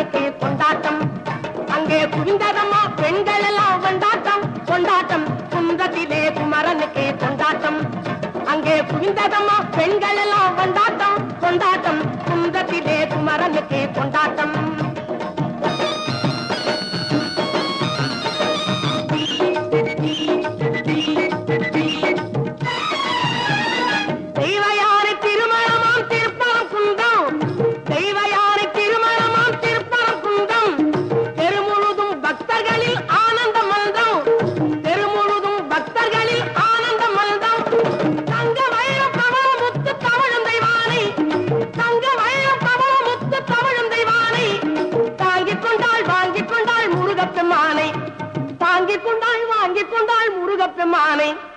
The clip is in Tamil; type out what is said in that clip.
குமரனுக்கு கொண்டாட்டம். அங்கே குவிந்ததம்மா பெண்கள் எல்லாம் கொண்டாட்டம் கொண்டாட்டம். குன்றத்திலே குமரனுக்கு கொண்டாட்டம். அங்கே குவிந்ததம்மா பெண்கள் எல்லாம் கொண்டாட்டம் கொண்டாட்டம். குன்றத்திலே குமரனுக்கு கொண்டாட்டம். தெய்வயானை திருமணமாம் திருப்பரங்குன்றம். தெய்வயானை திருமணமாம் திருப்பரங்குன்றம். தெருமுழுதும் பக்தர்களில் ஆனந்த மல்தம். தெருமுழுதும் பக்தர்களில் ஆனந்த மல்தம். தங்க வைரம் பவள முத்து தவழும் தெய்வானை. தங்க வைரம் பவள முத்து தவழும் தெய்வானை. தாங்கிக் கொண்டாள் வாங்கிக் கொண்டாள் முருகப்பெருமானை. தாங்கிக் கொண்டாள் வாங்கிக் கொண்டாள் முருகப்பெருமானை.